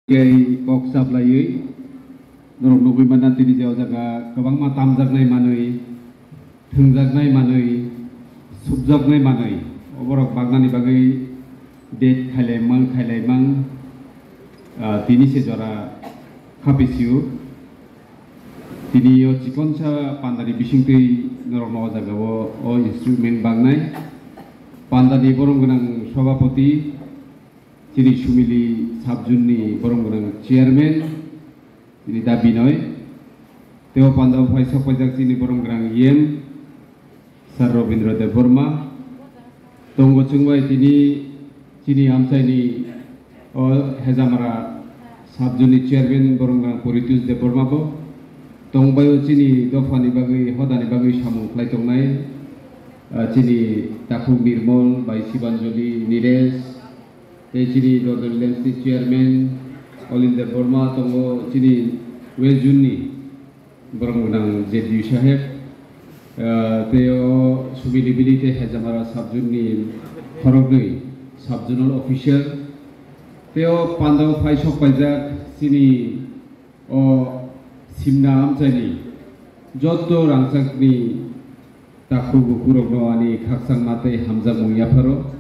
Gay kok sablay norok nugui mana tini jauh jaga kebang ma tamjagnai manui thungjagnai manui subjagnai manui oborok bagnani bagai date khailai mang tini se jora khapisiu tini yo chikonsa pandari bisingtui norok no jaga o instrument bagnai pandari borong gonang sabapati Ciri Sumili Sabjunni borong gonang chairman ini Dabinoy Teo Pandaw Faisal Pajak sini borong gonang Yem Sar Robindra Deborma Tonggo Chungwai Cini Amsa ini Hezamara Sabjunni chairman borong gonang Poritus Deborma bo Tongbayo Cini Dofani Bagi Hodani Bagi Samu Klaitongnai Cini Takung Birmol Bai Sibanjoli Nires Cini Northern Landscape Chairman Olinder Burma Tongo Cini Wejunni Bermunang Zedyu Shaheb Teo Subilibility Hezamara Sabjunni Horogui Subzonal Official Teo Pandaw Faisok Pajak Cini O Simna Amchani Joto Rangsakni Taku Bukurogno Ani Kaksang Mate Hamza Mungyaparo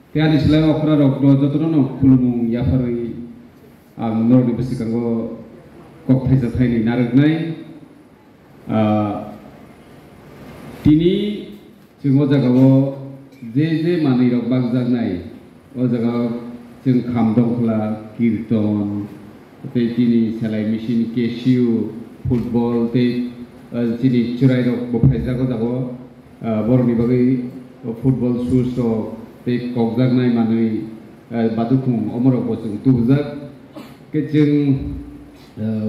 Tiada selain okra rokdo jotono no kulumung yafarui norok di besikanggo kok thaisa thaini naregnai tini जों जगाव जे मानै रक बागजानाय ओ जगाव जों खाम दंखला कीर्तन ते तिनी सेलाय machine केसिउ football ते तिनी चुराय रक बफायजागो जागो बरनि बागै फुटबल सुस रक ते कगजागनाय मानै बादुखुं अमरक बसुं तुबजाक के जों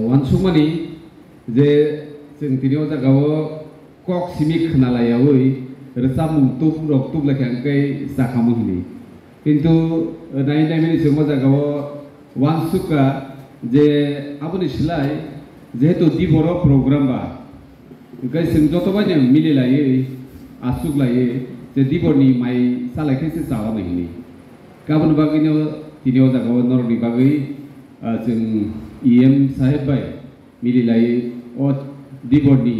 वानसुमानि जे जों तिनियाव जागाव कक सिमि खोनालायावै रोजामुं तुब रक तुबलाखांकै जाखामोहनि किन्तु नाय नायनि जों जागाव वानसुका जे आबनि सिलाय जेहेतु दिबर प्रग्राम बा ओंखाय जों जतबायनो मिलिलायै आसुगलायै जे दिबरनि माइ सालायखैसो जावा नैनि गाबोन बागैनो दिनियाव जागाव नरनि बागै जों इएम साहेब बाय मिलिलायै अ दिबरनि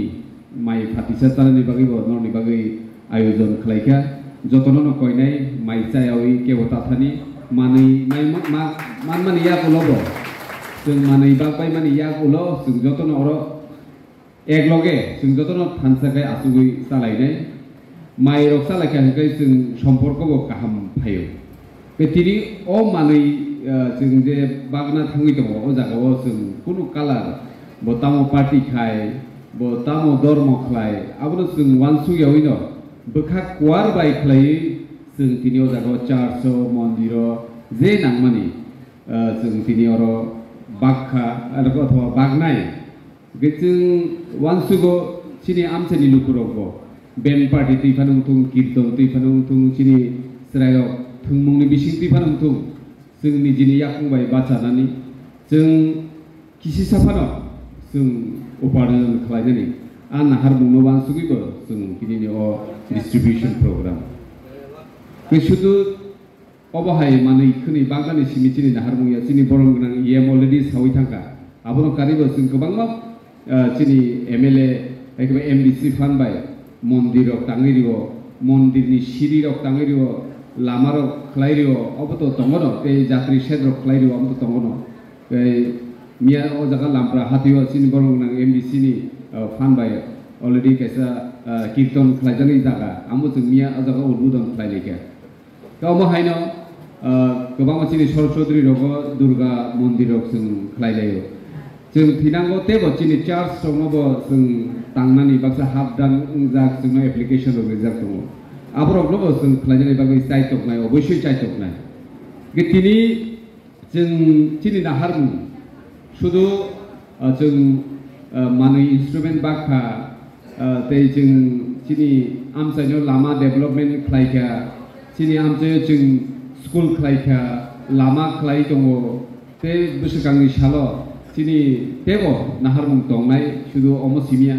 माइ फातिसा तानानि बागै नरनि बागै आयोजन खालायखा जतनो न कयनाय माइ चायावै केवता थानि मानै मानि याकुलबो जों मानै बागबाय मानि याकुलो जों जतनो अर एकलगे जों जतनो थानसाखाय आसुगै सालायनाय माइ रक्सा लायखांखै जों सम्पर्कबो गाहाम फायो बे तिनि अ मानै जों जे बागना थाङै दङ अ जागाव जों कुनु कालार बतामो पार्टी खाय बतामो धर्म खाय आबनो जों वानसुयावै न बखा कुवार बाय खाय जों तिनियाव जागाव चार्च मन्दिर जे नांमानि जों तिनियाव बागखा अथवा बागनाय बे जों वानसुगो सिनि आमसेनि लुकुरगो बेन पार्टी तैफानंथुं कीर्तन तैफानंथुं सिनि स्रायक थुंमुंनि बिसिं तैफानंथुं जों निजिनि याकुंबाय बाचानानि जों किसि साफानो जों उपार्जन खालायनानै आ नाहार बुंनो वानसुगिबो जों किनिनि अ डिस्ट्रिब्यूशन प्रोग्राम बे शुद्ध अबहाय मानै खनि बागदानि सिमिचिनि नाहार बुंया सिनि बरं गोनां इएम अलरेडि सावै थांका आबनो कारिबो जों गोबांमा सिनि एमएलए एकेबा एमडीसी फानबाय मन्दिरक ताङैरियो मन्दिरनि सिरिरक ताङैरियो लामारक खलायरियो अबतो तंगनो ते जात्रि सेद्रक खलायरियो अबतो तंगनो बे मिया अ जागा लामप्रा हातियो सिनि बरंगना एमडीसी नि फानबाय अलरेडी कैसा कीर्तन खलायजानि जागा आमो जों मिया अ जागा उद्बोधन खलायनायखा गावमा हायनो गोबां मानसिनि सरस्वती रग दुर्गा मन्दिरक जों खलायलायो जों थिनांगौ तेबो चिनि चार्ज दङबो जों तांनानि बाक्सा हाबदान जाक जोंनो एप्लिकेशन रिजार्भ दङ आबरकनोबो जों खलायनानै बागै चाइटकनाय अबयस्यै चाइटकनाय गितिनि जों चिनि नाहार बुं शुधु जों मानै इन्स्ट्रुमेन्ट बाखा ते जों चिनि आमसायनो लामा डेभलपमेन्ट खलायखा चिनि आमसाय जों स्कुल खलायखा लामा खलाय दङ ते बोसोरगांनि साल' चिनि तेबो नाहार बुं दंनाय शुधु अमसिमिया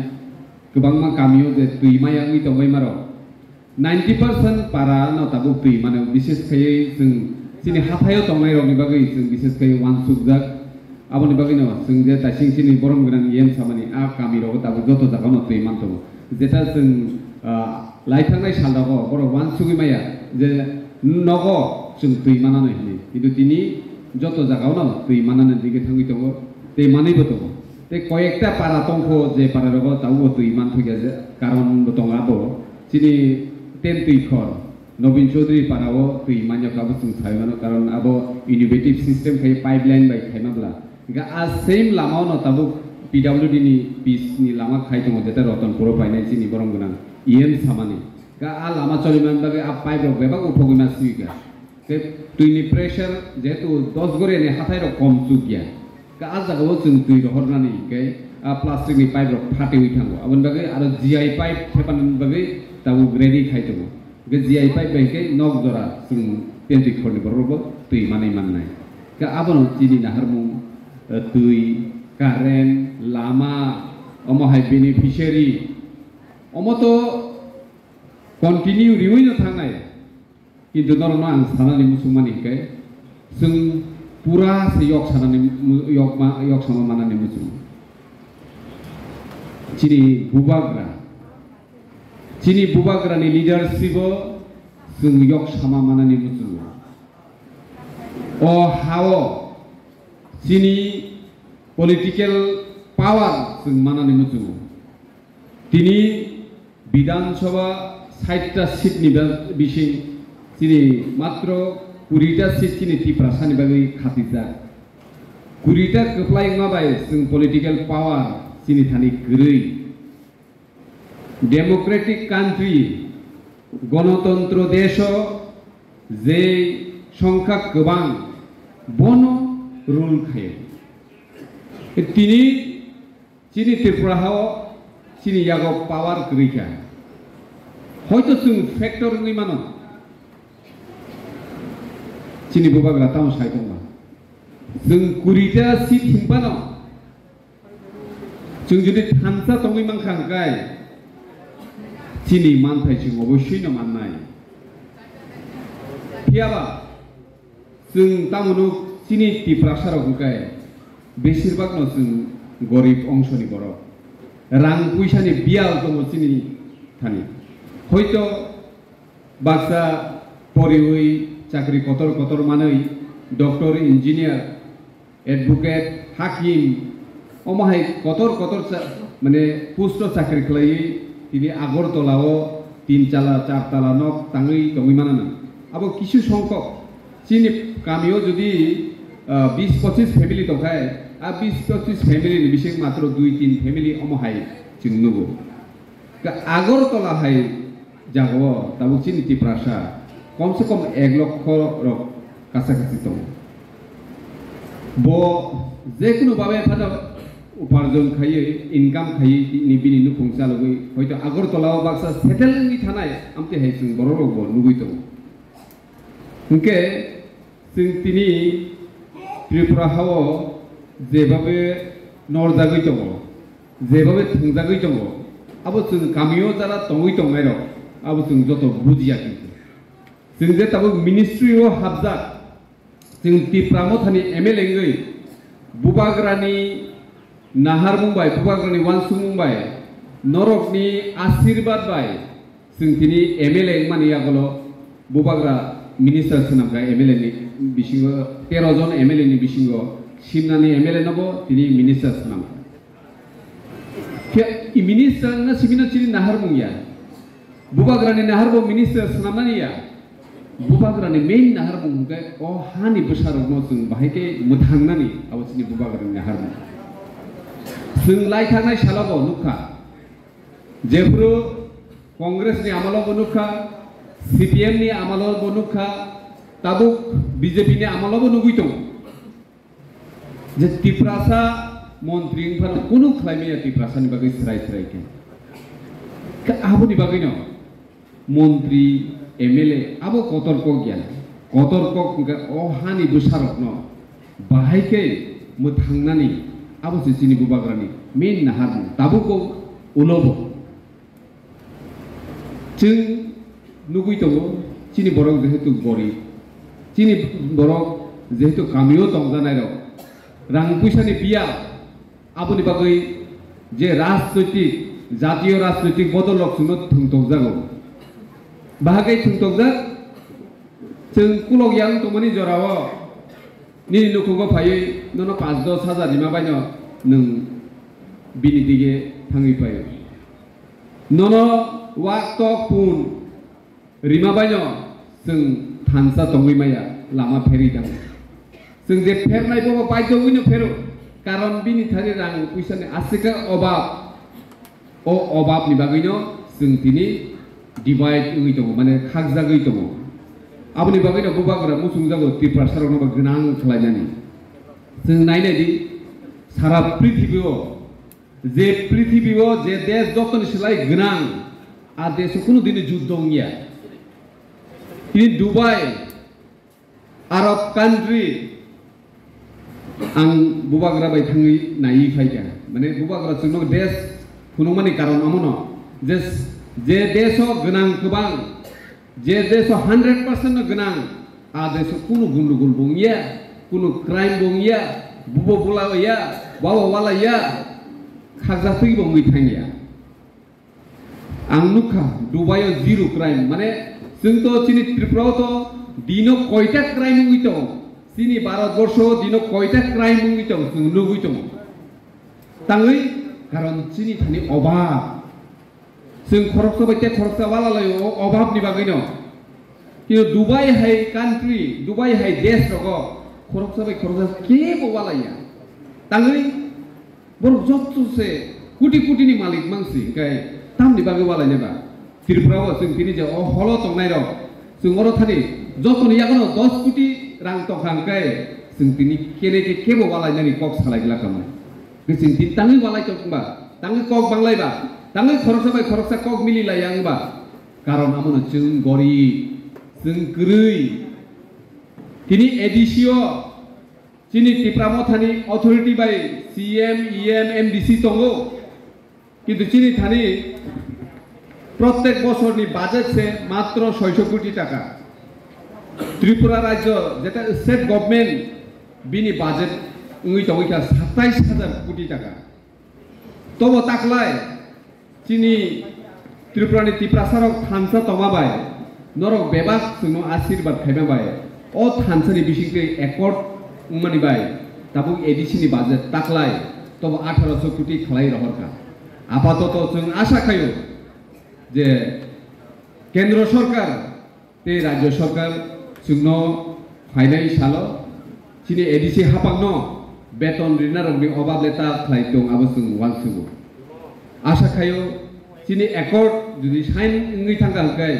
गोबांमा गामियाव जे दैमायाङै दंबाय मारो 90% पारा न ताबो दैमानो विशेष खायै जों sini hafayo tongai rok ni bagai sing bises kai wan sukjak aboni bagai no sing je ta sing sini borom gran yen samani a kami rok ta joto jaga no tei manto jeta sing laithangnai saldago boro wan sugi maya je nogo sing tei manano hini কিন্তু তিনি যত জায়গাও না তৈ মানানোর দিকে থাকি তো তৈ মানিব তো কয়েকটা পাড়া তংখ যে পাড়ার তাও তৈ মান থাকে যে কারণ দঙাবো চিনি তেন তৈখর নবীন চৌধুরী পাড়াও তৈ মানিয়াবো जों থাইমানো কারণ আবো ইনোভেটিভ সিস্টেম খাই পাইপলাইন বাই খাইমাবলা গা আ সেম লামাও ন তাবো পিডব্লিউডি নি পিস নি লামা খাই দङ যেটা রতনপুর পাইনাই চিনি বরং গোনাं ইএম সামানি গা আ লামা চলিমান বাগে আ পাইব বেবা উঠগিনা সুইগা तुईनि प्रेसार जेहेतु 10 गरे ने हाथाय रक कम चुगिया का आ जागाव जों तुई हरनानै के प्लास्टिक नि पाइप रक फाटे उइ थांगो आबन बागै आरो जीआई पाइप थेपान बागै ताबो ग्रेडी खाइतगो के जीआई पाइप बायके नक जरा जों पेन्टिक खरनि बरबो तुई मानै माननाय का आबन चिनि नाहारमु तुई कारेन्ट लामा अमहाय बेनिफिशियारि अमतो कन्टिन्यू रिउइनो थांनाय কিন্তু নরনা আং সানানি মুসুমানি কে जों পুরা সে yok সানানি yok sama মানানি মুসুম চিনি বুবাগ্রানি লিডারশিপ जों yok sama মানানি মুসুম ও হাও চিনি পলিটিক্যাল পাওয়ার जों মানানি মুসুম তিনি বিধানসভা 60টা সিট নিবে বিশে চিনি মাত্র 20টা সিট চিনি টিপ্রাসানি বাগै খাতিजा 20টা কপ্লাই মাबाय जों পলিটিক্যাল পাওয়ার চিনি थानि गरै ডেমোক্রেটিক কান্ট্রি গণতন্ত্র দেশ যে সংখ্যা गोबां বন রুল খায় তিনি চিনি ত্রিপুরাও চিনি ইয়াগো পাওয়ার গरैखा হয়তো जों ফ্যাক্টর नि मानो চিনি বুবাগ্রা তাও সাইদংবা जों 20টা সিট হিমপানো जों যদি থানসা তংই মানখাंगाय চিনি মানথাই जों অবশ্যই না মাননাই ফিয়াবা जों তামুনু চিনি টিপ্রাসারাव हुगाय বেশিরভাগ ন जों গরিব অংশনি বড় রাং পয়সানি বিয়াল দङ চিনি থানি হয়তো বাক্সা পরিউই চাকরি কতর মানই ডক্টর ইঞ্জিনিয়ার এডভোকেট হাকিম অমাহাই কতর মানে পোস্ট চাকরি খালাই তিনি আগরতলাও 3 চালা 4 তালা নক তাঙই দङই মানানো আবো কিছু সংখ্যক চিনি কামিও যদি 20-25 ফ্যামিলি দখায় आ 20-25 ফ্যামিলি বিশেষ মাত্র 2-3 ফ্যামিলি অমহাই जों नुगो আগরতলা হাই जागो ताबो चिनि टिप्रासा कम से कम 1 লক্ষ রক কাছাকাছি দङ ब जेकुनु भाबे फादा उपार्जन खायै इनकाम खायै नि बिनि नुफुंसालगै हयतो আগরতলাও बाक्सा सेटेलनि थानाय आमते हाय जों बर' रग नुगै दङ उनके जों तिनि त्रिपुराहाव जेबाबे नरजागै दङ जेबाबे थंजागै दङ आबो जों गामियाव जारा दङै दंनाय रक आबो जों जत बुजिया जों जे ताबो मिनिस्ट्रियाव हाबजा जों टिप्रामो थानि एमएलए गै बुबाग्रानि नाहार मुंबाइ बुबाग्रानि वानसु मुंबाइ नरकनि आशीर्बाद बाय जों तिनि एमएलए मानि आगलो बुबाग्रा मिनिस्टार सोनामगा एमएलए नि बिसिङो 13 जन एमएलए नि बिसिङो सिमनानि एमएलए नबो तिनि मिनिस्टार सोनाम के मिनिस्टार ना सिमिना चिनि नाहार मुंया बुबाग्रानि नाहारबो मिनिस्टार सोनामनानिया बुबाग्रानि मेन नाहार मुंगा अ हानि बसारव जों बाहायके मोथांनानि आवसिनि बुबाग्रानि नाहार मुं जों लाइथांनाय सालाबो नुखा जेफ्रु कांग्रेसनि आमालावबो नुखा सीपीएम नि आमालावबो नुखा ताबो बीजेपी नि आमालावबो नुगै दङ जे टिप्रासा मन्त्री फान कुनु खालायमेया टिप्रासानि बागै सराय के आबोनि बागै न मन्त्री एमएलए आबो कतर्क गियान कतर्क अहानि बसारक न बाहायके मोथांनानि आबो चिनि बुबाग्रानि मेन नाहार ताबुको उलबो जों नुगै दङ चिनि बरक जेहेतु गरीब চিনি বড় যেহেতু কামিও তংজানাই রক রাং পয়সানি বিয়া আবুনি বাগৈ যে রাজনৈতিক জাতীয় রাজনৈতিক বদলক जोंनो थुंतकजागौ बाहागै थुंतकजाक जों कुलक yang तमनि जराव नि नुखुगो फायै नोनो 5-10 हाजार निमा बायनो नों बिनि दिगे थाङै फायो नोनो वाक टक पुन रिमा बायनो जों थानसा तङै माया लामा फेरि दां जों जे फेरनाय बो बायदोवैनो फेरो कारण बिनि थारि रां पैसानि आसिका अभाब ओ अभाबनि बागैनो जों दिनै डिवाइड ओइ दङ माने खागजागै दङ आबुनि बागैनो बुबाग्रा मुसुं जागो त्रिपुरा सारावनो गोनां खालायनानै जों नायनायदि सारा पृथिबीआव जे देश जतन सिलाय गोनां आ देश कुनु दिनै जुद्ध गैया दिनै दुबाइ आरब कान्ट्रि आं बुबाग्रा बाय थाङै नायै फायगा माने बुबाग्रा जोंनो देश खुनुमानि कारण आमनो जे देशो गोनां गोबां जे देशो 100% गोनां आ देशो कुनु गुंडुगुल बंगिया कुनु क्राइम बंगिया बुबो बुलाया बावा वालाया खाजा फै बंगै थांगिया आं नुखा दुबाइयाव जिरो क्राइम माने जोंथ' चिनि त्रिपुरायावथ' दिनो कयटा क्राइम मुगितो चिनि भारतबर्ष दिनो कयटा क्राइम मुगितो जों नुगितो ताङै कारण चिनि थानि अभाब जों खरकसा बायते खरकसा वालालायो अभाबनि बागैनो किन्तु दुबाइ हाय कान्ट्रि दुबाइ हाय देश रगो खरकसा बाय खरकसा केबो वालाया ताङै बर जत्तुसे कोटि कोटिनि मालिक मानसि गाय तामनि बागै वालायनोबा त्रिपुरायाव जों दिनै जे हलो तंनाय र जों अर थानि जतनि यागनो 10 कोटि रां तंखांगाय जों दिनै केनेके केबो वालायनानै कक सालायग्ला खामो जों दिन ताङै वालायतंबा ताङै कक बांलायबा ताङै खरकसा बाय खरकसा कक मिलिलायांबा कारण आमनो जों गरि जों गरै दिनै एडिसिओ चिनि त्रिपुरा थानि authority by CM EM MDC तंगो किन्तु चिनि थानि प्रत्येक बছরनि बाजेट से मात्र 600 कोटी टाका त्रिपुरा राज्य जेटा स्टेट गवर्नमेंट बिनि बाजेट उंगै तंगैका 27000 कोटी टाका तब ताकलाय चिनि त्रिपुरानि तिप्रासारक थानसा तमाबाय नरक बेबाक जोंनो आशीर्वाद खायबाय अ थानसानि बिसिंकै एकर्ड उमानिबाय ताबुक एडिसिनि बाजेट ताकलाय तब 1800 कोटी खलाय रहरका आपातत जों आशा खायो जे केंद्र सरकार ते राज्य सरकार जोंनो फायनाय सालो चिनि एडिसि हापांनो बेतन रिनारकनि अभाब लेता खलाय दं आबो जों वानसुगो आशा खायो चिनि एकर्ड जुदि साइन ओंगै थांगालकाय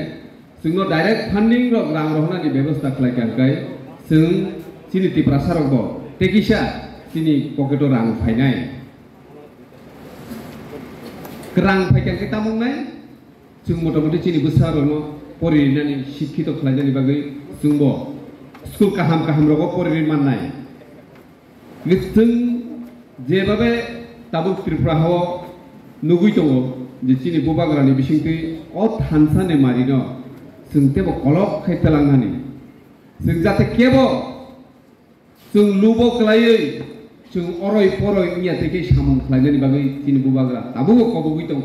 जोंनो डाइरेक्ट फंडिंग रक रां रहनानि व्यवस्था खलायकालकाय जों चिनि त्रिपुरा सारक तेकिसा चिनि पकेटो रां फायनाय रां फायकालकाय तामुंनाय जों मटामटी चिनि बोसारनो परिनानि शिक्षित खलायनानि बागै जोंबो स्कुल काहाम काहाम रग परिनि माननाय जों जेबाबे ताबुक त्रिपुरायाव नुगै दङ जे चिनि बुबाग्रानि बिसिंकै अ थानसानि मारिनो जों तेबो कलक खायथलांनानै जों जाते केबो जों लुबो खलायै जों अरय परय इयातेके सामन खलायनानि बागै चिनि बुबाग्रा ताबुक कबुगै दङ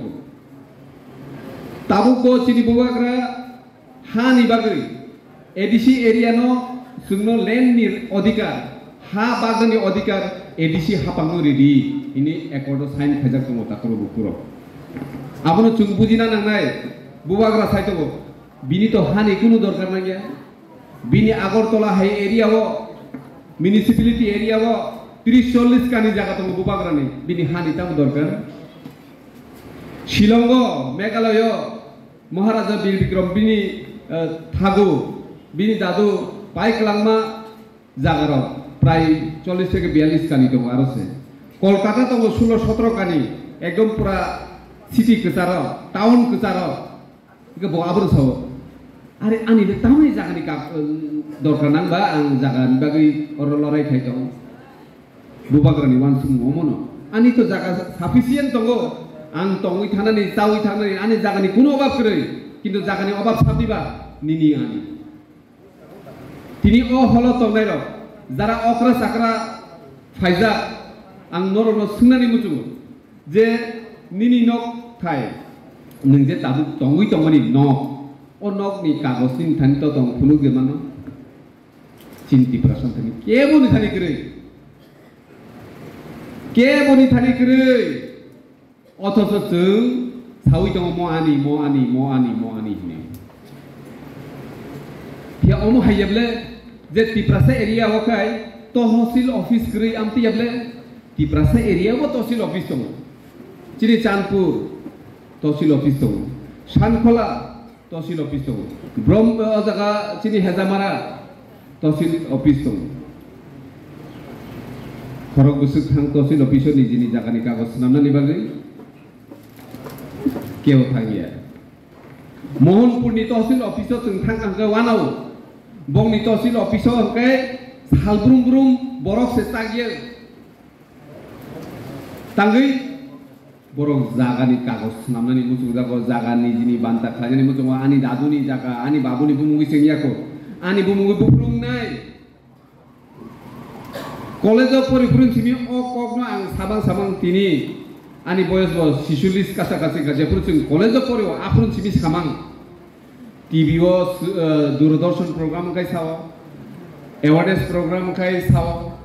ताबुको चिनि बुबाग्रा हानि बागै एडिसि एरियानो जोंनो लैंडनि अधिकार हा बागाननि अधिकार एडिसि हापांनो रेडी इनि एकर्ड साइन खायजाक दङ ताकरो बुकुरो आबनो जों बुजिना नांनाय बुबाग्रा साइटो बिनि तो हानि कुनु दरकार ना गया बिनि आगरतला हाई एरियाव म्युनिसिपालिटी एरियाव 30-40 कानि जागा दङ बुबाग्रानि बिनि हानि ताम दरकार शिलंग मेघालय महाराजा बीर विक्रम बिनि थागु बिनि दादु पाइकलांमा जागार प्राय 40 থেকে 42 कानि दङ आरो से कलकाता दङ 16-17 कानि एकदम पूरा सिटी कचार टाउन कचार इको बआबो साव आरे आंनि तामै जागानि का दरकार नांबा आं जागानि बागै अर लराय खाय दं बुबाग्रानि वानसुम मोनो आंनि तो जागा साफिसियेंट दङ आं तङै थानानै तावै थानानै आंनि जागानि कुनो अभाब गरै किन्तु जागानि अभाब साबदिबा निनि आनि tini o holo tongnai rok jara okra sakra phaija ang norok no sungnani muchu je nini nok thai nung je tabu tongui tongmani nok o nok ni kagos ni thani to tong phunu ge mano cinti prasan thani keboni thani kre অথচ जों सावि दङ मआनि हने या अमु हायब्ले जे Tiprasa area वखाय तहसिल ऑफिस ग्रै आमति याब्ले तिप्रासा एरिया वो तहसिल ऑफिस दङ चिनि चांदपुर तहसिल ऑफिस दङ सानखला तहसिल ऑफिस दङ ब्रह्म जागा चिनि हेजामारा तहसिल ऑफिस दङ खरग गुसुक थां तहसिल ऑफिस निजिनि जागानि कागज नामनानि बागै केव थांगिया मोहनपुरनि तहसिल ऑफिसआव जों थांखांखो वानाव बंनि तहसिल ऑफिसआव अंके सालब्रुम बरफ से तागियो तांगै बरफ जागानि कागज नामनानि मुसुग जागो जागानि जिनि बान्ता खालायनानि मुसुग आनि दादुनि जागा आनि बाबुनि बुमुगि सेंगियाखौ आनि बुमुगि बुफ्रुंनाय कलेजाव परिफुरन सिमि अकनो आं साबां तिनि ani boyos bo sisulis kasa purchung college poryo aprun chimi samang tv o doordarshan program kai sawo awareness program kai sawo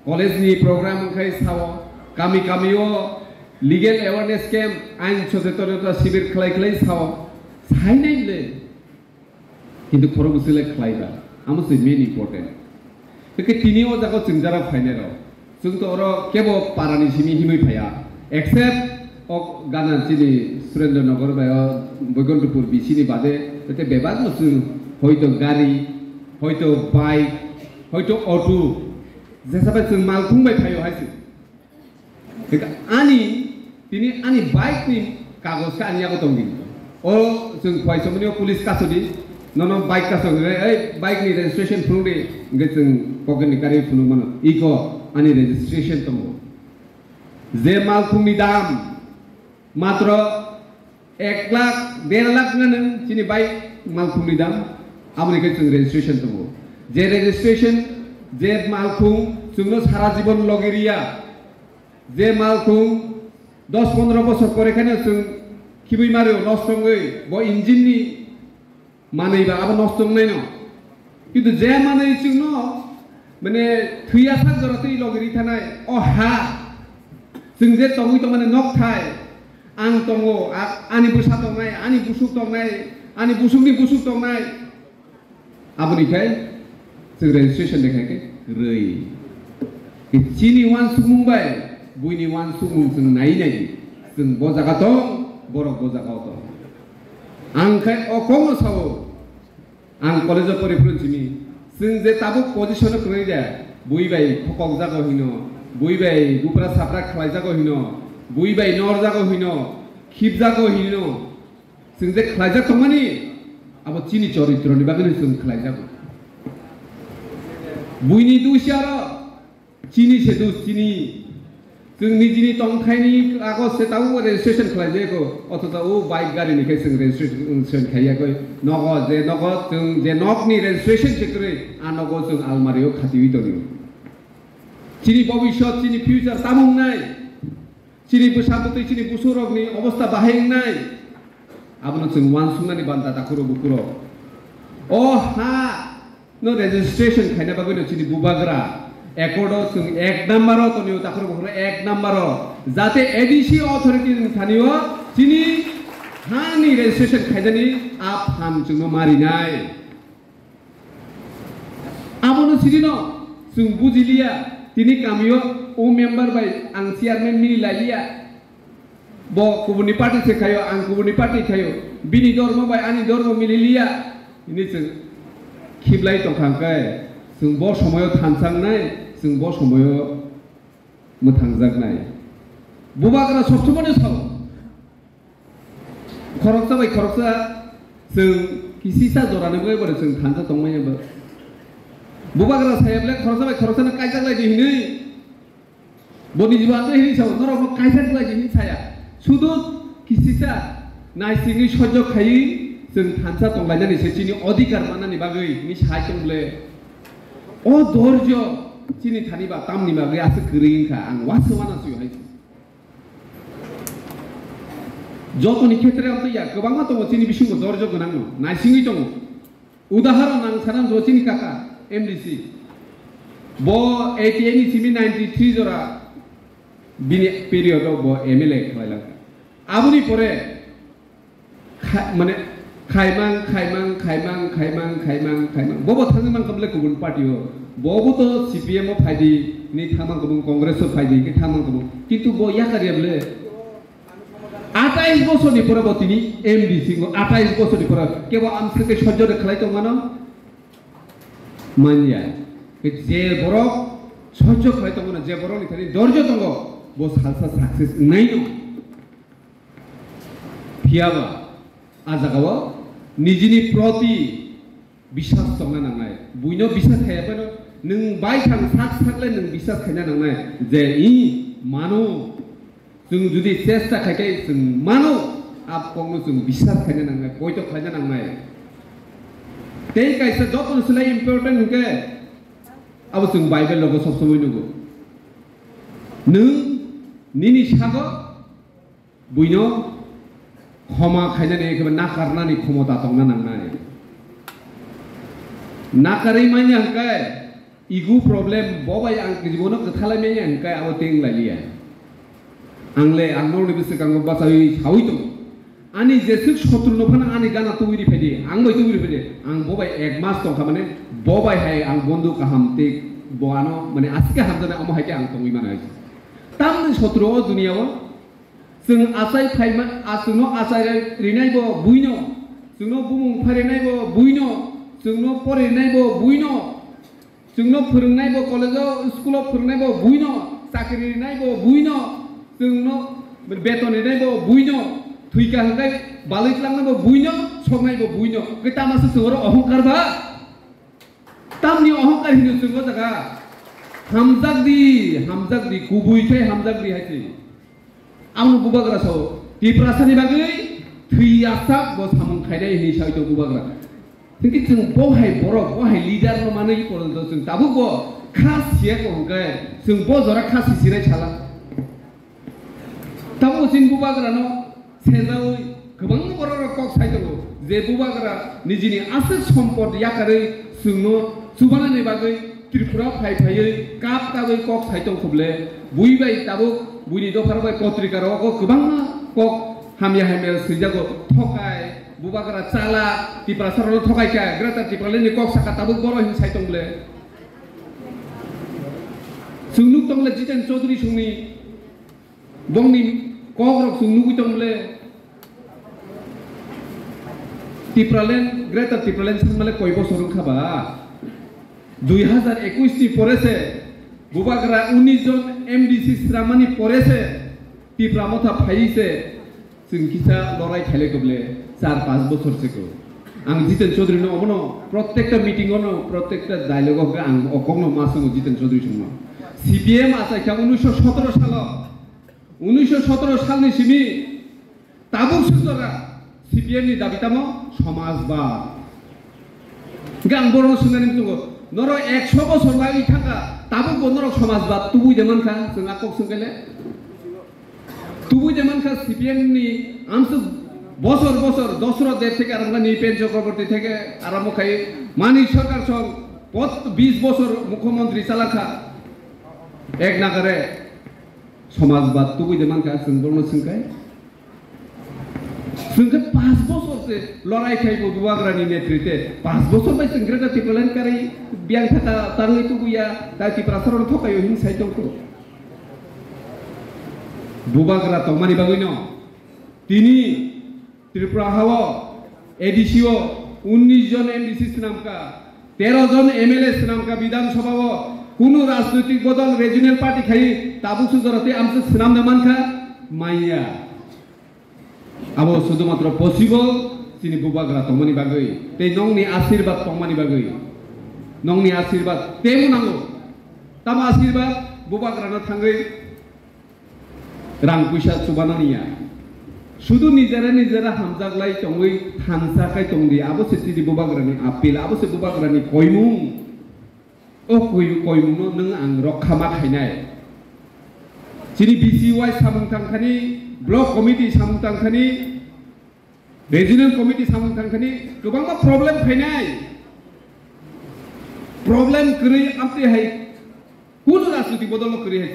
college ni program kai sawo kami o legal awareness camp ain sochetonota shibir khlai sawo sainai le kintu khoro busile khlaiba amose main important ke tini o jago chungjara phainero chung to oro kebo parani simi himoi phaya except ok gana chini Surendranagar bayo Boygontupur bisini bade tete bebad musu hoito gari hoito bike hoito auto jesabe chung malkhung bai phayo haisu ani tini ani bike ni kagos ka ani yago tongi o chung khwaisomni police kasodi nono bike kasodi ei bike ni registration phungde nge chung pogen ni kari phunu mano iko ani registration tongo जे मालखुंनि दाम मात्र 1 lakh 1.5 lakh none चिनि bike मालखुंनि दाम आमनि के जों registration दङ जे registration जे मालखुं जोंनो सारा जीवन लगेरिया जे मालखुं 10-15 বছর পরে खाने जों खिबै मारो नस्तङै ब इन्जिन नि मानैबा आबो नस्तङै न किन्तु जे मानै जोंनो माने थैया सा जरतै लगेरि थानाय अ हा जों जे तंगै तंगाने नक थाय आं तंगो आनि बुसा तंनाय आनि बुसुक तंनाय आनि बुसुकनि बुसुक तंनाय आबनिखाय जों रेजिस्ट्रेशन देखायके रै चिनि वान सुमुंबाय बुइनि वान सुमुं जों नाय जों ब जागा दं बरफ ब जागाव दं आंखाय अखम सावो आं कलेजाव परिफुरनसिमि जों जे ताबुक पजिशन खरै दे बुइबाय फकक जागा हिनो बुइबाय गुपरा साप्रा खलाय जागो हिनो बुइबाय नर जागो हिनो खिब जागो हिनो जों जे खलाय जा तंमानि आबो चिनि चरित्रनि बागै जों खलाय जागो बुइनि दुसियार चिनि से दुस चिनि जों निजिनि तंखायनि कागज से ताउ रेजिस्ट्रेशन खलाय जायको अथवा ओ बाइक गारि निखाय जों रेजिस्ट्रेशन खायाखै नगद जों जे नकनि रेजिस्ट्रेशन सेक्रे आ नगद जों आलमारियाव खाथिवि दङो चिनि भविष्यत चिनि फ्यूचर तामुंनाय चिनि बुसाबुतै चिनि बुसुरगनि अवस्था बाहायनाय आबनो जों वान सुंनानि बान्दा दाखुरो बुकुरो अ हा नो रेजिस्ट्रेशन खायना बागैनो चिनि बुबाग्रा एकर्डो जों 1 नम्बर तनियो दाखुरो बुकुरो 1 नम्बर जाते एडीसी अथॉरिटी थानियो चिनि हानि रेजिस्ट्रेशन खायजानि आप हाम जोंनो मारिनाय आबनो चिनिनो जों बुजिलिया tini kamiyo o member bai ang chairman mini laiya bo kubuni party se khayo ang kubuni party khayo bini dormo bai ani dormo mililia ini जों खिबलाय तंखांखाय जों ब समायाव थांसांनाय जों ब समायाव मोथांजागनाय बुबाग्रा सबसमाने साव खरकसा bai खरकसा जों किसिसा जरानोबो बरे जों थांजा तंमायबो बुबाग्रा साहेबले खरसाबाय खरसाना कायजागलाय दिहिनै बनि जीवानो हिनि साव नरम कायजागलाय दिहिनि साया सुदु किसिसा नायसिङै सह्य खायै जों थानसा तंलायनानै सेचिनि अधिकार मानानि बागै नि सायतंले ও ধৈর্য চিনি থানিবা তামনিবা গে আছে গরিংখা আং ওয়াসো মানাসু হাই যতনি ক্ষেত্রে আম তো ইয়া গোबांमा दङ চিনি बिसिंगो ধৈর্য गोनां न नायसिङै दङ उदाहरण आं सानां जचिनि काका एमडीसी बो 88 नि सिमि 93 जरा बिनि पिरियड बो एमएलए खलायला आबुनि परे माने खाइमां बबो थांगोन कमले गुबुन पार्टीओ बबो तो सीपीएम फाइदि नि थांगोन गुबुन कांग्रेस फाइदि के थांगोन गुबुन किंतु बो या करियाबले 28 বছরনি পরে তিনি এমডিসি 28 বছরনি পরে কেবল আমসকে সহ্য খালাইতো মানো মানিয়া যে বড় সহ্য খালাইতো মানো যে বড় নিখানি ধৈর্য দङ বো সালসা সাকসেস নাই ন ফিয়াবা আজাগাও निजिनि प्रति বিশ্বাস दंना नांनाय बुइनो বিশ্বাস खायाबानो नों बाय थां साक साकले नों বিশ্বাস खायना नांनाय जे इ मानो जों जुदि चेष्टा खायखाय जों मानो आपको जों বিশ্বাস खायना नांनाय बयतो खायना नांनाय ते कायसे जतन सलाय इम्पोर्टेन्ट हुके अब जों बाइबल लोगो सब समय नुगो नों निनि सागो बुइनो ক্ষমা খাইনাनै एखेबारे नाकारनानै ক্ষমতা दंना नांनाय नाकारै माने हंकाय इगु प्रब्लेम बबाय आं जीवनो गथालाय माने हंकाय आव तें लालिया आंले आंनो बिसे गांगो बासाय सावै दं आनि जेसु शत्रुनो फाना आनि गाना तुइरि फायदि आं बै तुइरि फायदि आं बबाय एक मास दं माने बबाय हाय आं बन्दु काहाम ते बआनो माने आसिका हामजाना अम हायके आं तंगै माने तामनि शत्रु दुनियाव जों आसाय फाइमा आसुनो आसाय रिनायबो बुइनो जोंनो बुमुं फारिनायबो बुइनो जोंनो फरायनायबो बुइनो जोंनो फोरोंनायबो कलेजाव स्कुलाव फोरोंनायबो बुइनो साख्रि रिनायबो बुइनो जोंनो बेतन रिनायबो बुइनो थुइका हंगाय बालैख्लांनायबो बुइनो संनायबो बुइनो बे तामासो जोंरो अहंकार बा तामनि अहंकार हिनो जोंगो जागा हामजागदि गुबुयखाय हामजागदि हायसि आं बुबाग्रा साव दिप्रासानि बागै थैयासा बो सामं खायनाय हिनि साइतो बुबाग्रा थिंकि जों बहाय बहाय लिडार न मानै करन जों दाबो बो खासिया कोंगाय जों बो जरा खासि सिराय छाला ताबो जों बुबाग्रा न सेजाव गोबां बर' कक साइतो जे बुबाग्रा निजिनि आसर सम्पद याकारै जोंनो सुबानानि बागै त्रिपुरा फायफायै काप काबै कक साइतो खबले बुइबाय ताबो बुइनि दफारबाय पत्रिकाराव गोबां कक हामिया सैजागो थकाय बुबाग्रा चाला तिप्रा सरल थकायका ग्रेटार तिप्रालेनि कक साका ताबो बर' हिन साइतंले सुंनुक तंले जितेन चौधरी सुंनि बंनि कग्रक सुंनुक तंले तिप्रालेन ग्रेटार तिप्रालेन सानमाले कय बছर खाबा 2021 नि परेसे बुबाग्रा 19 जन एमडीसी श्रामानि परेसे तिप्रा मथा फाइसे जों किसा लराय खायले गबले 4-5 বছর থেকে आं जितेन चौधरी नो अमनो प्रत्येकटा मीटिंग नो प्रत्येकटा डायलॉग के आं अकगनो मासंग जितेन चौधरी संग सीपीएम आसायखा 1917 सालनि सिमि ताबुक सुन्दरा सीपीएम नि दाबितामो समाजबाद गां बरनो सुनानि दङ नरो 100 বছর লাগি थाका ताबुक बन्दरक समाजबाद तुबुय देमानखा जों आकक संगले तुबुय देमानखा सीपीएम नि आमसु বছর দশরথ দেব থেকে আরম্ভ নিপেন চক্রবর্তী থেকে আরম্ভ খাই মানিক সরকার সব 20 বছর মুখ্যমন্ত্রী চালাখা এক নাগারে সমাজবাদ তুই যেমন কা বর্ণ সংখ্যায় 5 বছরতে লড়াই খাইব বুবাগ্রানি নেতৃত্বে 5 বছর বাই সংগ্রাটা টিপলেন কারি বিয়াং থাকা তারই তুইয়া তাই টিপ্রাসরণ থকায় হিন সাইতংকো বুবাগ্রা তমানি বাগৈন তিনি त्रिपुरा हाव एडीसीओ 19 जन एमडीसी नामका 13 जन एमएलए नामका विधानसभा कुनु राजनैतिक बदल रिजनल पार्टी खाई ताबुक सुजरते आमसे नाम नमानखा माइया अब शुधुमात्र पसिबल सिनि बुबाग्रा तमनि बागै ते नंनि आशीर्वाद तमनि बागै नंनि आशीर्वाद तेमु नांगौ ताम आशीर्वाद बुबाग्राना थांगै रां पैसा सुबानानिया शुद्ध निजरा हामजागलाई तंगै थानसाखाय तंगि आबो सेति बुबाग्रानि आपिल आबो से बुबाग्रानि कयमुं कयमुनो नों आं रखामा खायनाय चिनि BCY सामुंथांखानि ब्लक कमिटि सामुंथांखानि रिजनल कमिटि सामुंथांखानि गोबां प्रब्लेम खायनाय प्रब्लेम करी आपते है कौन राजनीतिक बदल करी है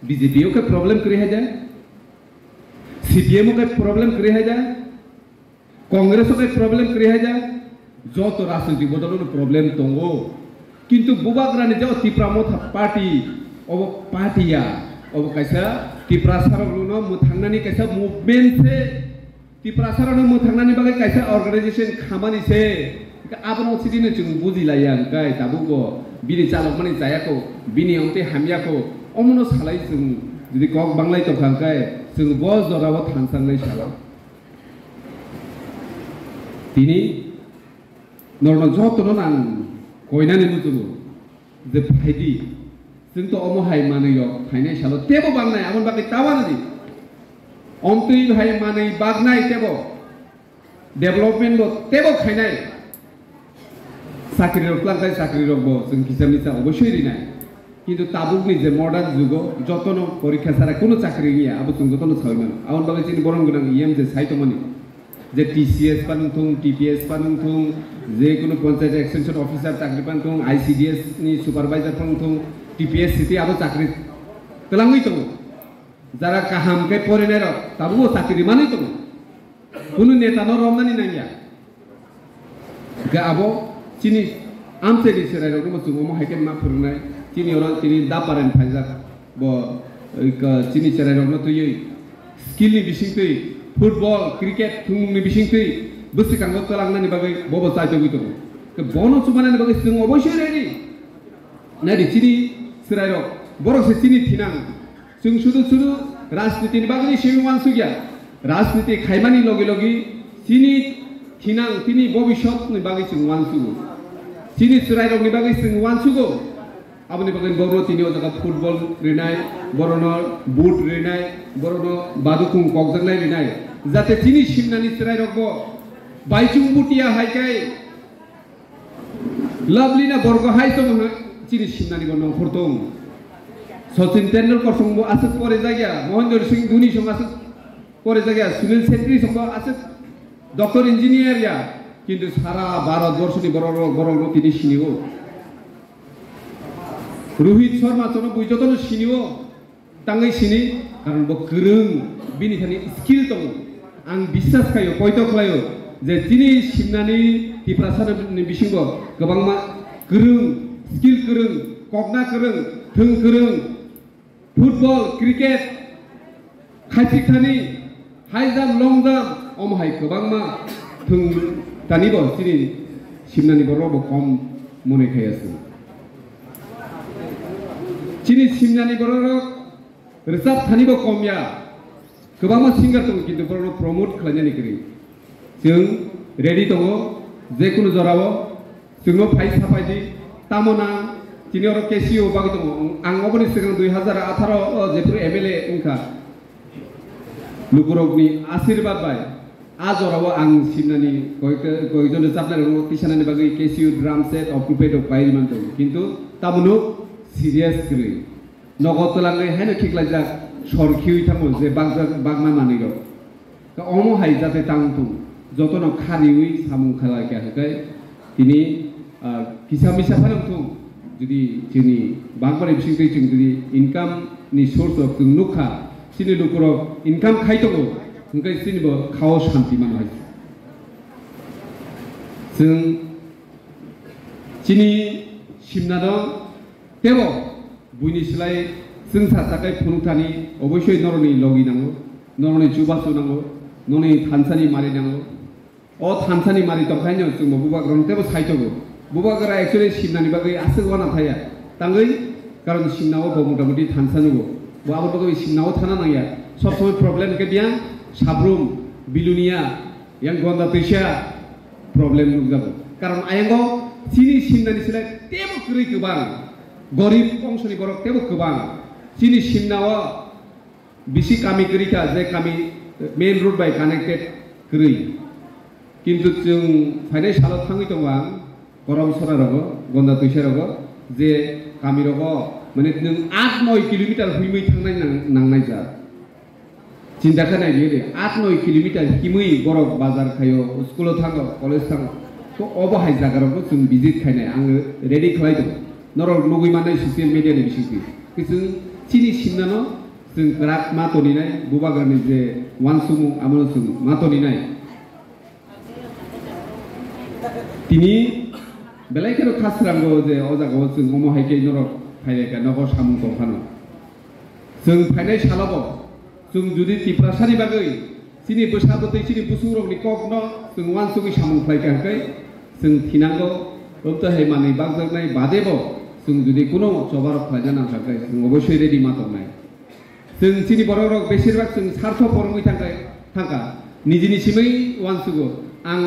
बीजेपी के प्रॉब्लम करी है जाए CPM के प्रॉब्लम करी है जाए कांग्रेस के प्रॉब्लम करी है जाए जो तो राजनीतिक बदल प्रॉब्लम तंगो किंतु बुबाग्रानी जो तिप्रामो था पार्टी अब पार्टिया अब कैसा तिप्रासारनो मुथांनानी कैसा मूवमेंट से तिप्रासारनो मुथांनानी बागे कैसा ऑर्गेनाइजेशन खामानी से आपनो सिदिनो जों बुजिलाया गाय दाबुगो बिनि चालकमानि जायाखौ बिनि अंते हामियाखौ अमनो सालाय जों जुदि कक बांलाय तखांखाय जों ब जराव थांसांनाय साला दिनि नरनो जतनो नां गयनानै मुजुगो जे फाइदि जों तो अमहाय मानैयो फाइनाय सालो तेबो बांनाय आमन बागे तावानदि अमतै हाय मानै बागनाय तेबो डेभलपमेन्ट लो तेबो खायनाय साख्रि रखलांखाय साख्रि रखबो जों हिसाब निसा अबশ্যই रिनाय किन्तु ताबुकनि जे मडार्न जुगो जतनो परीक्षा सारा कोनो चाकरि गैया आबो जों जतनो सायमान आउन बागे चिनि बरं गोनां इएम जे साइतमनि जे TCS पानुथुं TPS पानुथुं जे कोनो पंचायत एक्सटेंशन ऑफिसर चाकरि पानुथुं ICDS नि सुपारवाइजर पानुथुं TPS सिटी आबो चाकरि तलांगै दङ जारा काहाम के फरेनार ताबो चाकरि मानै दङ कोनो नेता न रमनानि नांगिया गा आबो चिनि आमसेनि सेरायराव मसुम महायके मा फोरनाय चिनि ओरा चिनि दापारेन फाइजा ब चिनि सेरायराव न तुयै स्किलनि बिसिंतै फुटबल क्रिकेट थुंनि बिसिंतै बसिकांगो तलांनानि बागै बबो साइतो गइतो के बनो सुमानानि बागै जों अबশ্যই रेडि नादि चिनि सेरायराव बरसे चिनि थिनां जों सुदु राजनीतिनि बागै सेवान सुगिया राजनीति खायमानि लगे लगे चिनि थिनां तिनि भबिष्यतनि बागै जों वानसुगो चिनि सेरायरावनि बागै जों वानसुगो आबनि बागै बरो तिनि अजागा फुटबल रिनाय बरनो बुट रिनाय बरनो बादुकुं कगजांनाय रिनाय जाते चिनि सिमनानि सेरायरावबो बायचुं बुटिया हायकाय लवलीना बर्ग हाय सम चिनि सिमनानि गनो फरतों सचिन तेंडुलकर संबो आसे परे जागिया महेंद्र सिंह धोनी संग आसे परे जागिया सुनील छेत्री संग आसे डॉक्टर इंजीनियर या किंतु सारा भारतवर्षनि बरनो तिनि सिनिगो रोहित शर्मा चनो बुइजतनो सिनिगो तांगै सिनि कारण बो गोरों बिनिखानि स्किल दङ आं बिश्वास खायो कयतो खायो जे तिनि सिमनानि तिप्रासारनि बिसिंगो गोबांमा गोरों स्किल गोरों कगना गोरों थों गोरों फुटबल क्रिकेट खायथिखानि हाई जाम्प लं जाम्प अमहाय गोबांमा थों दानिबो चिनि सिमनानि बरबो कम मने खायासो चिनि सिमनानि बररो रिजार्भ थानिबो कमया गोबांमा सिंगार दं किन्तु बरनो प्रमोट खालामनानै करि जों रेडि दङ जेकुनु जरावो जोंनो फाइ साफायदि तामना चिनि और केसिओ बागै दङ आं अबनि सिगां 2018 जेफोर MLA उनखा लुकुरगनि आशीर्वाद बाय आजराव आं सिमनानि गयजन जाबनाय किसाननि बागै केसिओ ड्राम सेट अकुपेट बायरिमान दं किन्तु तामुनो सिरियास गै नगतलांगै हायनो खिकलाजा सरखियै थामो जे बागमा मानिगो का अमो हाय जाते तांतु जतनो खारियै सामुं खालाके हाय तिनि किसामिसा फालंथुं जुदि जोंनि बागबारि बिसिंखै जों जुदि इनकामनि सोर्स अफ जों नुखा चिनि लुकुरग इनकाम खायतगो ओंखाय चिनिबो खाव शान्ति मानहाय जों चिनि सिमनादो तेबो बुइनि सिलाय जों सासाखाय फुनुथानि अबশ্যই नरनि लगि नांगौ नरनि जुबासु नांगौ नरनि थानसानि मारि नांगौ अ थानसानि मारि तखायनो जों बुबाग्रन तेबो साइतगो बुबाग्रा एक्चुअली सिमनानि बागै आसगवाना थाया तांगै कारण सिमनाव बमुदामुदि थानसानुगो बाबो बागै सिमनाव थाना नाया सब समय प्रॉब्लम के दिया साब्रुम बिलुनिया yang gonda तैसा प्रॉब्लम नुजाबो कारण आयंगो चिनि सिमनानि सिलाय तेबो ख्रै गोबां गरीब अंशनि बरक तेबो गोबां चिनि सिमनाव बिसि कामि करिका जे कामि मेन रोड बाय कानेक्टेड ख्रै किन्तु जों फाइनाय सालाव थाङै दङ गरम सरारावबो गन्दा तैसारावबो जे कामिरगो माने नों 8-9 किलोमीटर हुइमै थांनाय नांनाय जा चिन्ता खानाय बियो 8-9 किलोमीटर हिमै बरफ बाजार खायो स्कुलाव थाङो कलेज थाङो तो अबहाय जागारावबो जों भिजिट खायनाय आङो रेडि खालायदों नर लुगै माने ससियेल मिडियानि बिसिंखि जों चिनि सिमनानो जों ग्राक मातनिनाय बुबागारनि जे वानसुमु आमनो जों मातनिनाय तिनि बेलायखेरो खासरांगो जे अजागाव जों अमहायके नर फायनायका नगर सामुं दंफानो जों फायनाय सालाबो जों जुदि तिप्रासानि बागै चिनि बोसाबोतै चिनि बुसुरगनि ककनो जों वानसुगै सामुं फायखाखै जों थिनांगौ रबताहे माने बागजानाय बादेबो जों जुदि कोनो जबार फायना नांखाखै जों अबশ্যই रेडि मातनाय जों चिनि बररक बेसिरबाग जों सार्थ फरमै थांका निजिनि सिमै वानसुगो आं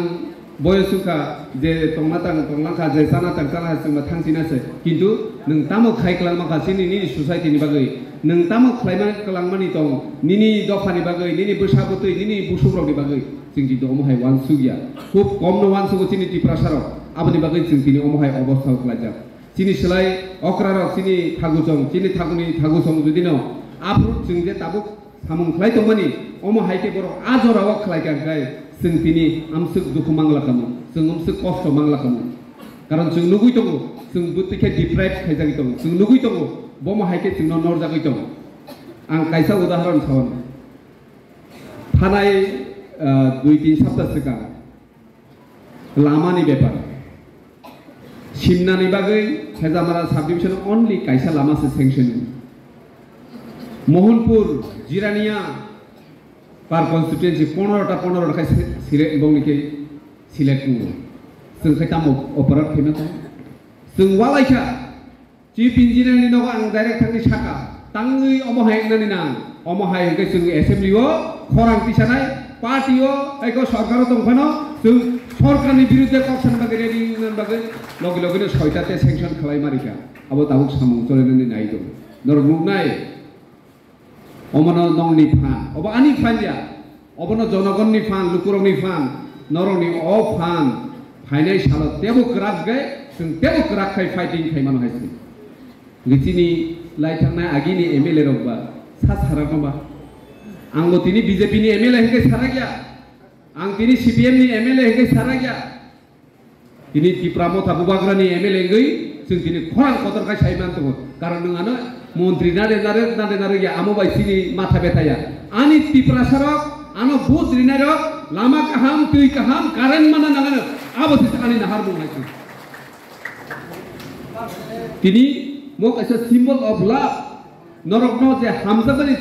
बयसुखा जे तंलांखा जे जानातां जाना जों थांसिनासै किन्तु नों तामो खायख्लां माखासे निनि ससाइटिनि बागै नों तामो खालामनानै दं निनि दफानि बागै निनि बोसाबोतै निनि बुसुब्रगनि बागै जों दिनै अमहाय वानसुगिया खुब कमनो वानसुगो चिनि तिप्रासाराव आबनि बागै जों दिनै अमहाय अबस्था खालायजा चिनि सोलाय अक्राराव चिनि थागुसं जुदि न आफ्रुट जों जे ताबुक सामुं खालाय दंमानि अमहायके बर आजराव खालायखाय जों दिनै आमसुक दुखु मांला खामो जों आमसुक कष्ट मांला खामो कारण जों लुगै दङ जों बुतिखे डिप्राइभ खायजागै दङ जों लुगै दङ बमहायके जों नरजागै दङ आं कायसा उदाहरण सावन थानाय 2-3 सप्ताह सिगां लामानि बेपार सिमनानि बागै हेजामारा साब डिभिजन अनलि कायसा लामासो सेंसन मोहनपुर जिरानिया पार कन्स्टिट्युएन्सि 15टा खाय सिलेक्ट बुङो जों खायताम अपारात फैना था जों वालायखा चिफ इन्जिनियारनि नग आं डाइरेक्ट थांनि साका ताङै अमहाय नानि नां अमहाय हंके जों एसेम्ब्लियाव खरां पिसानाय पार्टियाव एखौ सरकाराव दंफानो जों सरकारनि बिरुद्धे कक्सन बागै रेडि बागै लगे लगेनो 6टाते सेंसन खालाय मारिका आबो ताबुक सामुं चलायनानै नाय दं नर मुगनाय अमनो नंनि फान अब आनि फानया अबनो जनगणनि फान लुकुरंनि फान नरनि अ फान फाइनाय साल तेबो क्राक गए जों तेबो क्राक खाय फाइटिं खायमान हायसि लिचिनि लाइ थांनाय आगिनि एमएलए रबा सा सारागबा आंबो तिनि बीजेपी नि एमएलए हेके सारा गया आं तिनि सीपीएम नि एमएलए हेके सारा गया तिनि तिप्रामथा बुबाग्रानि एमएलए गई जों तिनि खरां कदरखाय साइमान दङ कारण नोंआनो मन्त्री नारे गया आमो बायसिनि माथा बेथाया आनि तिप्रासारक आनो भूत रिनारक लामा काहाम तुई काहाम कारेन्ट माना नागानो आबोसि आनि नाहार बुंनायसै तिनि मक as a symbol of love नरकनो जे हामजागनि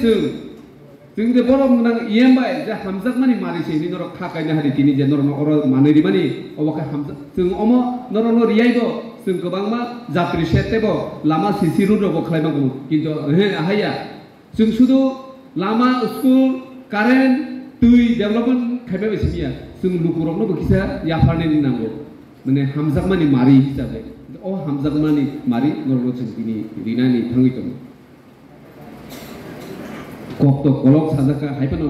जों जे बर' मुंदां इएमबाय जे हामजागमानि मारिसै नि नरक थाखायनो हारि तिनि जे नरनो अर मानैरि मानि अबका हामजा जों अम नरनो रियाइबो जों गोबां मा जात्रि सेतेबो लामा सिसि रुनबो खालायनांगौ किन्तु हे हाया जों सुदु लामा स्कुल कारेन्ट दै डेभलपमेन्ट खायबा बेसिया जों लुकुरनो बखिसा याफारनि नांगौ माने हामजागमानि मारि हिसाबै अ हामजागमानि मारि नरनो जों तिनि रिनानि थाङै दं कक्ट कलक साजाका हायफानो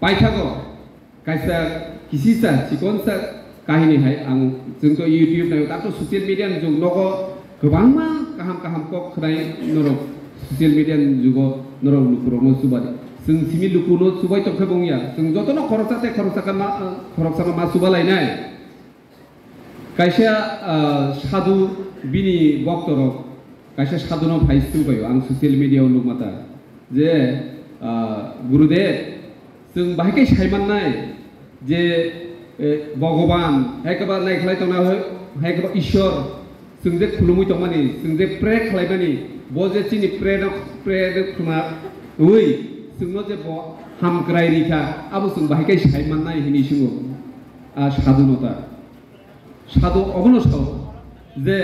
पाइथागो कायसा किसिसा सिकोनसा काहिनी हाय आं जोंथ यूट्यूब नायो दाथ ससियेल मिडिया जों नगो गोबां मा काहाम कक खनाय नरक ससियेल मिडिया जुगो नरक लुकुरनो सुबाय जों सिमि लुकुनो सुबाय तखै बुंया जों जतनो खरसाका मा सुबालायनाय कायसा साधु बिनि बक्तरो कायसा साधुनो फाइस सुबायो आं ससियल मिडिया लुकमाता जे गुरुदेव जों बाहायके सायमाननाय जे भगवान हेकबा नायखलाय तंना हेकबा ईश्वर जों जे खुलुमै तंमानि जों जे प्रे खालायबानि बजे चिनि प्रे खुमा ओइ जोंनो जे हामक्राय रिखा आबो जों बाहायके सायमाननाय हिनि सिङो साधुनता साधु अगनो साव जे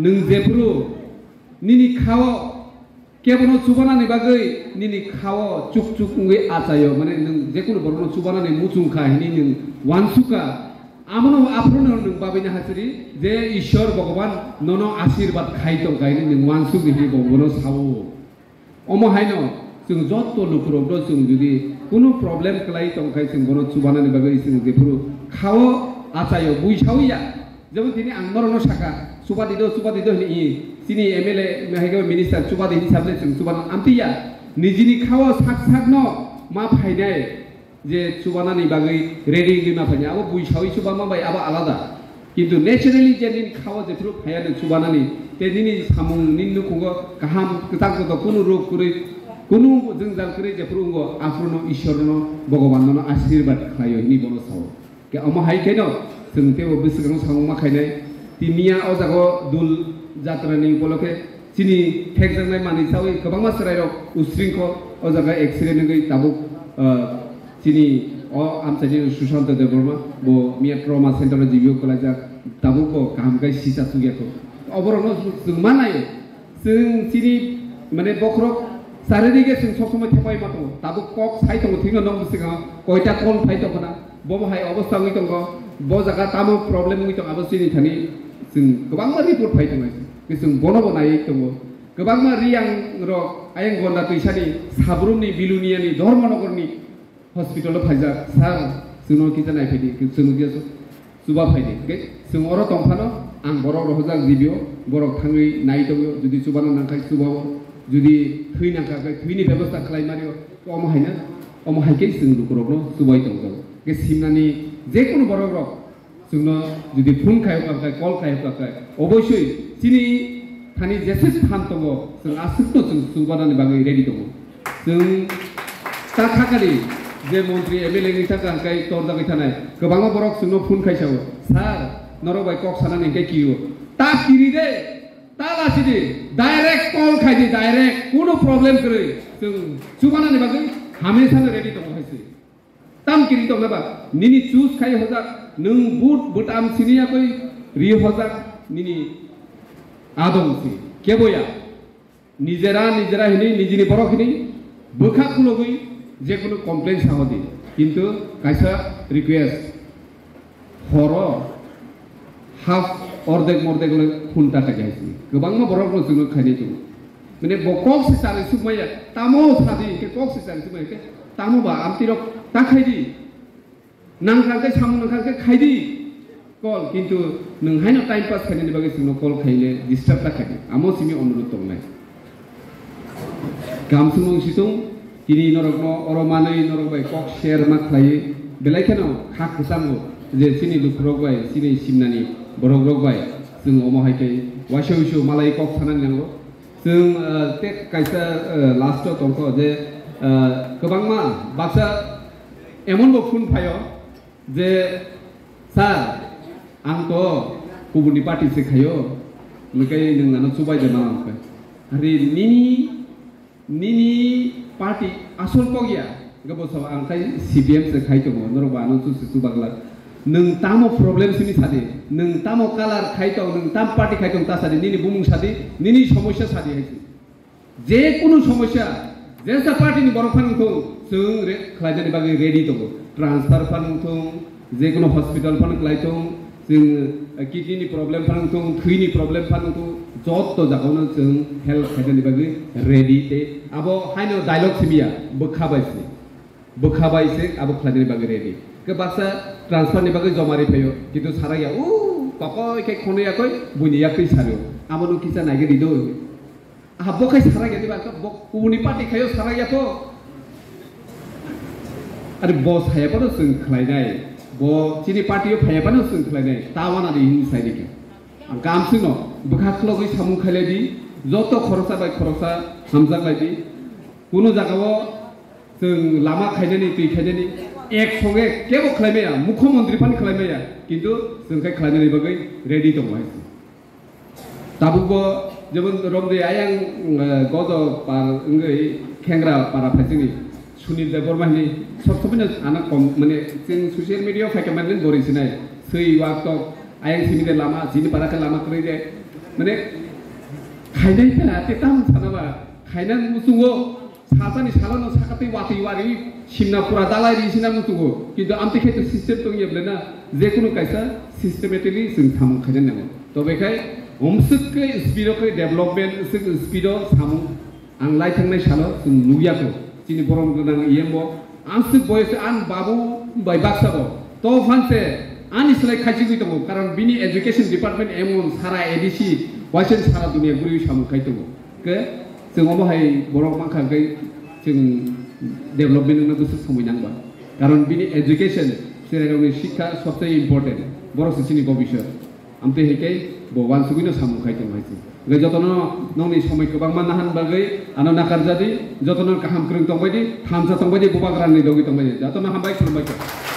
नों जेफ्रु निनि खाव केबनो चुबानानि बागै निनि खाव चुक उंगे आचायो माने नों जेकुनो बरनो चुबानानि मुचुंखा हिनि नों वानसुका आमनो आफ्रोनो नों बाबैना हासरि जे ईश्वर भगवान ननो आशीर्वाद खाइ दं गायनि नों वानसु गिहि बगनो सावो अमहायनो जों जत्तो लुकुरब जों जुदि कोनो प्रब्लेम खालाय दंखाय जों बरनो चुबानानि बागै जों जेफ्रु खाव आचायो बुइसावया जेबो दिनै आंमरनो साका सुबादिदो हिनि sini MLA mahaiga minister coba di hisab le coba amtiya nijini khawa sak no ma phainai je coba nani bagai ready gi ma phanya abo buisawi coba ma bai abo alada কিন্তু naturally যেদিন খাওয়া যেটুকু খাইয়ানো চুবানানি তেদিনই সামুং নিন্নু কুঙ্গ কাহাম কতাকত কোনো রোগ করে কোনো জঞ্জাল করে যেফুরুঙ্গ আফরনো ঈশ্বরনো ভগবাননো আশীর্বাদ খাইयो নি বনো সাও কে আমা হাইখাইনো जों तेबो बिसगों सामुमा खाइनाय तिमिया अजागो दुल जात्रानि उपलक्षे सिनि ठेकजांनाय मानि सावै गोबां मासरायरक उस्रिंख अजागा एक्सिडेन्ट गै ताबु सिनि आमचानि सुशांत देवबर्मा बो मिया ट्रमा सेन्टर जिबियो कलाजा ताबु को कामगाय सिसा सुगियाखौ अबरनो जों मानायो जों सिनि माने बखरक सारिदिगे जों सब समय थेपाय मातो ताबु कक साइतंग थिंग नं बिसगा कयटा कल फाइतखना बबहाय अवस्था गै दंग ब जागा तामो प्रब्लेम गै दं आबो सिनि थानि जों गोबां रिपोर्ट फाइतंग जों बनो बनायै दङ गोबां रियां र आयं गन्दा तैसानि साब्रुमनि बिलुनियानि धर्मनगरनि हस्पिटाल फाइजा सार जोंनो किजा नायफैदि जोंनो किजा सुबा फाइदि ओके जों अर दंफानो आं बर' रहजा जिबियो बर' थाङै नायदोङो जुदि सुबानो नांखाय सुबावो जुदि थै नांखाखै थैनि बेबस्था खालामनानै अमहायना अमहायके जों दुखुरबनो सुबाय दङ के सिमनानि जेकुनु बर' रक जोंनो जुदि फन खायखाय कल खायखाय अबশ্যই सिनि थानि जेसे फान दङ जों आसुक्त जों सुबानानि बागै रेडि दङ जों ता थाखारि जे मन्त्रि एमएलए नि थाखाय तरजागै थानाय गोबां बरक जोंनो फन खायसावो सार नरबाय कक सानानै के कियो ता किरि दे ता लासिदि डाइरेक्ट कल खायदि डाइरेक्ट कोनो प्रब्लेम करे जों सुबानानि बागै हमेशा रेडि दङ हायसि ताम किरि दङ बा निनि चुज खाय हजा नों बुट बुटाम सिनियाखै रि हजा निनि आदमसि केबया निजेरा हिनि निजिनि बरखिनि बोखा खुलगै जेकुनु कमप्लेन साहदि किन्तु कायसा रिक्वेस्ट हर हाफ अर्धेक मर्धेक खुन्टा थाखायसि गोबां बरक जोंनो खायनाय दङ माने बकक सिसारि सुमाया तामो सादि के कक सिसारि सुमाया के तामोबा आमतिरक ताखायदि नांखांके सामु नांखांके खायदि कल किन्तु नोंहायनो टाइम पास खायनायनि बागै जोंनो कल खायले डिस्टार्ब थाखायदि आमो सिमि अनुरोध दंनाय गामसुमं सिtung kini norokno oromanai norokbai kok share ma khlai belaikano khak khasango je sini lukrokbai sini simnani borogrokbai जों अमहायकै वासौ मालाय कक सानानै नांगौ जों ते कायसा लास्ट दंख जे गोबां मा बाक्सा एमनबो फुन फायो जे सार आंथ' गुबुननि पार्टिसो खायो ओमफ्राय नोंनानो सुबायदो नामा ओमफ्राय आरो निनि पार्टी आसल कगिया गबसो आंखाय CPM से खाइ दङ नरबा नों सुसु बागला नों तामो प्रब्लेम सिनि सादि नों तामो कालार खाइतो नों ताम पार्टी खाइतो तासादि निनि बुमुं सादि निनि समस्या सादि हायसि जे कुनु समस्या जेसा पार्टीनि बरफानखौ जों खालायनायनि बागै रेडि दङ ट्रान्सफार फानथों जे कुनु हस्पिटाल फान खालायथों जों किडनीनि प्रब्लेम फानथों थैनि प्रब्लेम फानथों जत जागावनो जों हेल्थ खालायनायनि बागै रेडि ते आबो हायनो डायलग सिमिया बोखाबायसे आबो खालायनायनि बागै रेडि के बाक्सा ट्रान्सफारनि बागै जमारि फैयो किन्तु साराया ककय के खनयाखै बुनियाखै सारो आमनो किसा नागिरि दो आबोखै साराया दिबा गुबुननि पार्टी खायो सारायाथ' आरो बस हायाबानो जों खालायनाय ब चिनि पार्टीयाव फायाबानो जों खालायनाय तावानानि हिंसायनिके गामसिनो बोखाखलगै सामु खायलायदि जत खरसा बाय खरसा हामजालायदि कुनु जागाव जों लामा खायनायनि दै खायनायनि एक संगे केबो खालायनाया मुख्यमंत्री फान खालायनाया किन्तु जोंखाय खालायनायनि बागै रेडि दङ दाबुबो जेबन रमदे आयां गज पार इंगै खेंग्रा पारा फाइसिनि सुनील देवबर्मानि सब सबनो आना कम माने जों ससियेल मीडिया फाइकमानन गरिसिनाय सै वाक्ट आयां सिमिदे लामा जिनि पाराखै लामा करै माने खायनायफोरा तेताम सानाबा खायनान मुसुङो सासानि सालानो साखातै वातै वारि सिमनापुरा दालाय रिसिना मुसुङो किन्तु आमते खेत सिस्टेम दंयब्लेना जेकुनु कायसा सिस्टेमेटिकली जों सामु खायनाय नांगौ तो बेखाय हमसुकै स्पिडकै डेभलपमेन्ट स्पिड सामु आं लाइ थांनाय सानो जों नुयाखौ जिनि बरम गोनां इएमबो आंसु बयस आन बाबु बाय बाक्साबो तो फानसे आनि सलाय खायसि गय दङ कारण बिनि एजुकेशन डिपार्टमेन्ट एमन सारा एडिसि वाइसेन सारा दुनिया गुरै सामुखाय दङ के जों अबहाय बर' माखाखै जों डेभेलपमेन्ट नो गोसो समायनांबा कारण बिनि एजुकेशन जेरावनि शिक्षा सबसे इम्पोर्टेन्ट बर' सिसिनि भबिष्यत आमते हेके भगवान सुगिनो सामुखाय दङ हायसि गे जतन नंनि समय गोबां मानना हान बागै आनो नाकारजादि जतन काहाम क्रं दंबायदि थामसा दंबायदि बबाग्रानि दगि दंबायदि जतन हामबाय खुलुमबाय